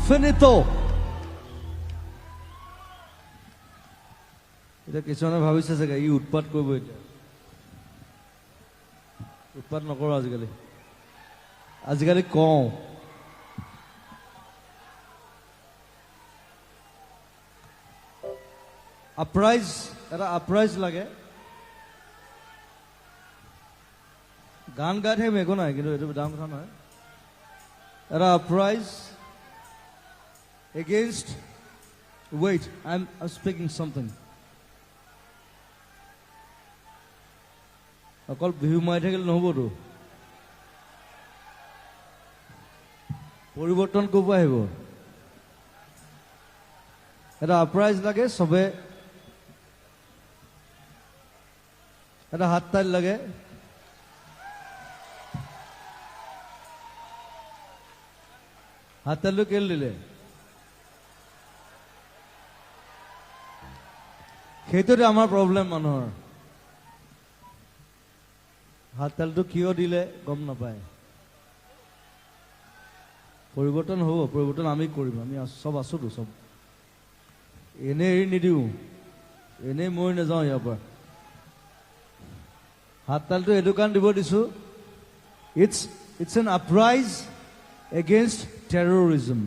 Finito. এটা কিছুমানে ভাবিছে চাগে ই উৎপাত কৰিব এতিয়া উৎপাত নকৰো আজিকালি কওঁ আপ্ৰাইজ লাগে গান গাই থাকিম একো নাই কিন্তু এইটো ডাঙৰ কথা নহয় এটা আপ্ৰাইজ against wait I'm speaking something অকল বিহু মাৰি থাকিলে নহবতো পৰিৱৰ্তন কৰিব আহিব এটা আপ্ৰাইজ লাগে সবে এটা হাত তালি লাগে হাত তালিটো কেলে দিলে সেইটোতে আমাৰ প্ৰব্লেম মানুহৰ হাত তালিটো কিয় দিলে গম নাপায় পৰিৱৰ্তন হ'ব পৰিৱৰ্তন আমি কৰিম আমি সব আছোতো সব এনে এৰি নিদিওঁ এনে মই নাযাওঁ ইয়াৰ পৰা হাত তালিটো এইটো কাৰণ দিব দিছো it's an uprising against terrorism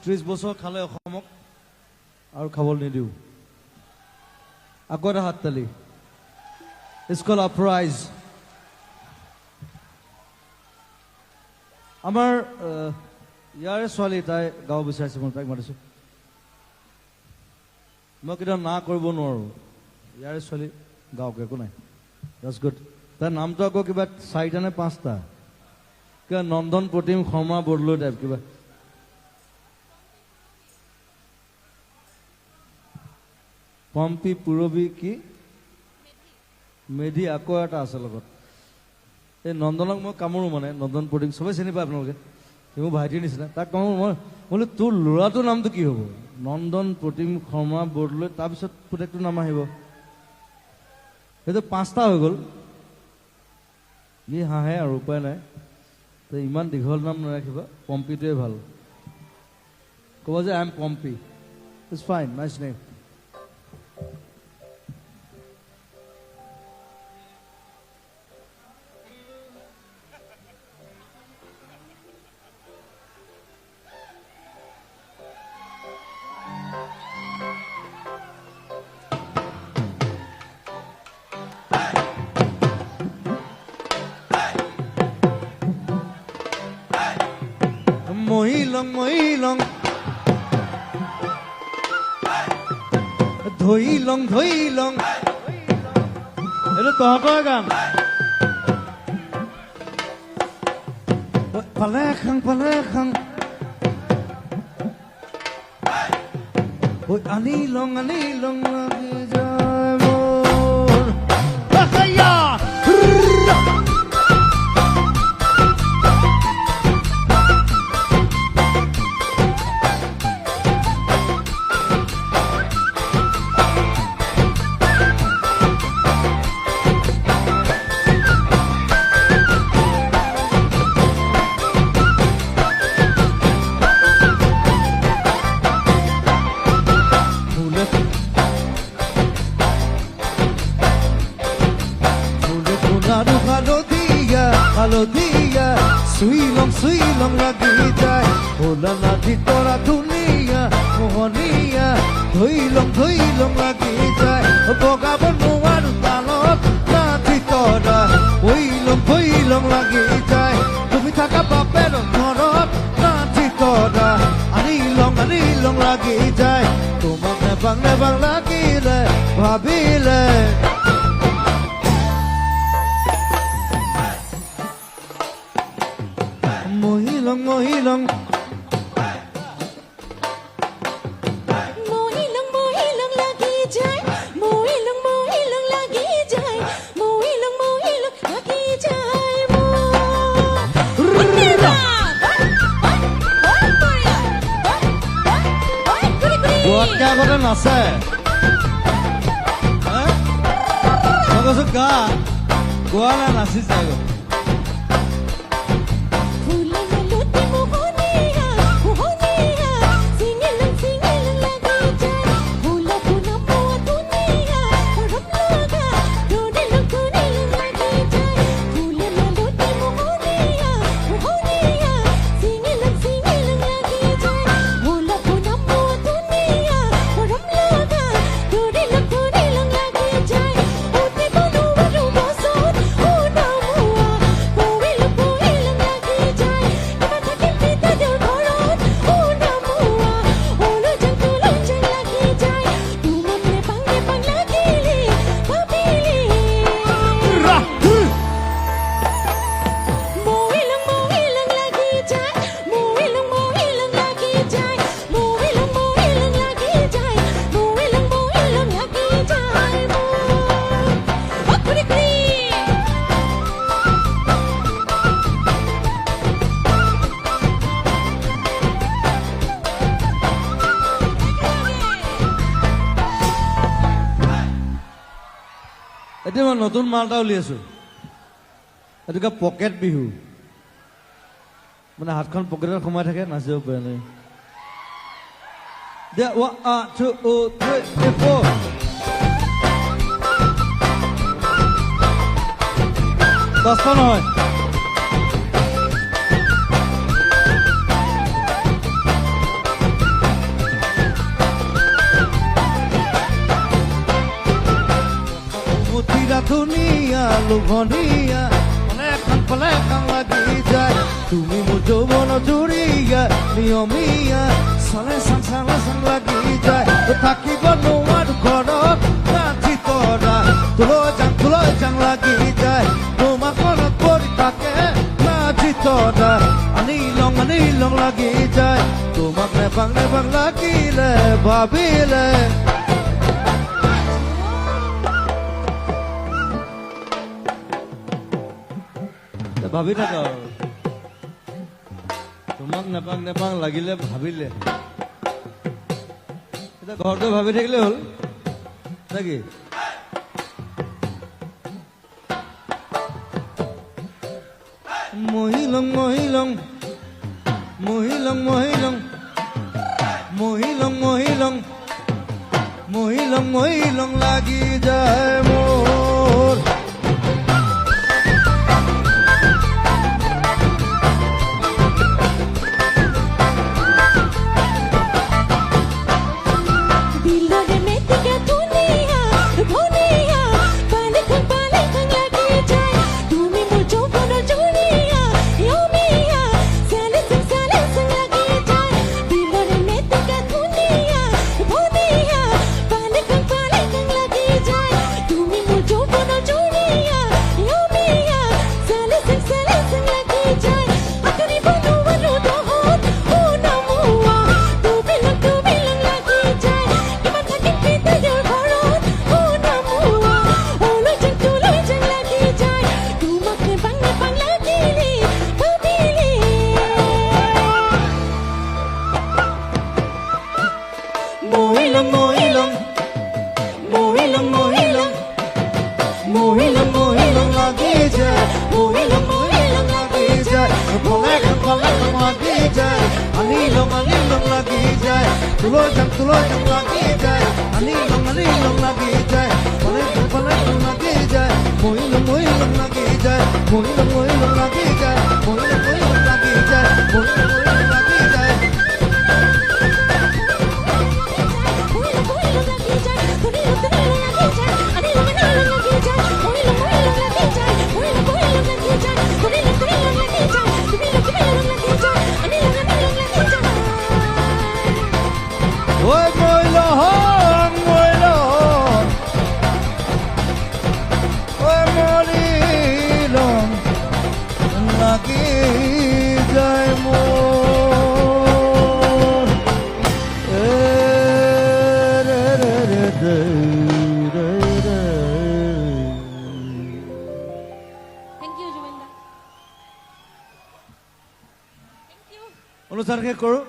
ত্ৰিশ বছৰ খালে অসমক আৰু খাবলৈ নিদিওঁ আকৌ এটা হাত তালি It's called uprise. আমাৰ ইয়াৰে ছোৱালী তাই গাব বিচাৰিছে মই তাইক মাতিছো মই কেতিয়াও না কৰিব নোৱাৰো ইয়াৰে ছোৱালী গাওক একো নাই that's good তাৰ নামটো আকৌ কিবা 4টা নে 5টা কিবা নন্দন প্ৰতিম শৰ্মা বৰদলৈ টাইপ কিবা পম্পী পুৰবী কি মেধি আকৌ এটা আছে লগত এই নন্দনক মই কামোৰো মানে নন্দন প্ৰতিম সবে চিনি পায় আপোনালোকে মোৰ ভাইটিৰ নিচিনা তাক কামোৰো মই বোলো তোৰ ল'ৰাটোৰ নামটো কি হ'ব নন্দন প্ৰতিম শৰ্মা বৰদলৈ তাৰপিছত পুতেকটোৰ নাম আহিব সেইটো 5টা হৈ গ'ল ই হাঁহে আৰু উপায় নাই তো ইমান দীঘল নাম নাৰাখিবা পম্পীটোৱে ভাল ক'ব যে I am Pompi it's fine nice name মহিলং ধইলং এইটো তহঁতৰ গান পালে খাং আনিলং লাগি যায় মোৰ হালধীয়া চুইলং লাগি যায় ভোলা নাথি তৰা ধুনীয়া মোহনীয়া ধইলং লাগি যায় বগাব নোৱাৰো তালত নাথি তৰা ভইলং লাগি যায় তুমি থাকা বাপেৰ ঘৰত নাথি তৰা আনিলং লাগি যায় তোমাক নেবাং লাগিলে ভাবিলে মহিলং লাগি যায় মহিলং লাগি যায় মহিলং লাগি যায় গোৱাতকে আগতে নাচে গা গোৱা নাই নাচিছে আগত এতিয়া মই নতুন মাল এটা উলিয়াইছো এইটোকে পকেট বিহু মানে হাতখন পকেটত সোমাই থাকে নাচিব পাৰে নাই দিয়া 1 2 3 4 দহটা নহয় ধুনীয়া লোভনীয়া পালে কাম লাগি যায় তুমি মোৰ যৌৱন জুৰিয়া নিয়মীয়া চালে চাং লাগি যায় থাকিব নোৱাৰো ঘৰত নাচি তৰা তুলৈ যাং লাগি যায় তোমাক মনত পৰি থাকে নাচি তৰা আনি লং লাগি যায় তোমাক নেপাং লাগিলে ভাবিলে ভাবি থাকা তোমাক নেপাং লাগিলে ভাবিলে এতিয়া ঘৰতে ভাবি থাকিলে হ'ল নেকি মহিলং লাগি যায় মোৰ তুলৈ যাং লাগি যায় আনি লং লাগি যায় পালে লাগি যায় মহিলং লাগি যায় মহিলং লাগি যায় মহিলং লাগি যায় মহিলং লাগি যায় ôi môi lon ôi môi đi lon lagi jai mo Thank you, Juminda. Thank you. অনুসারকে করো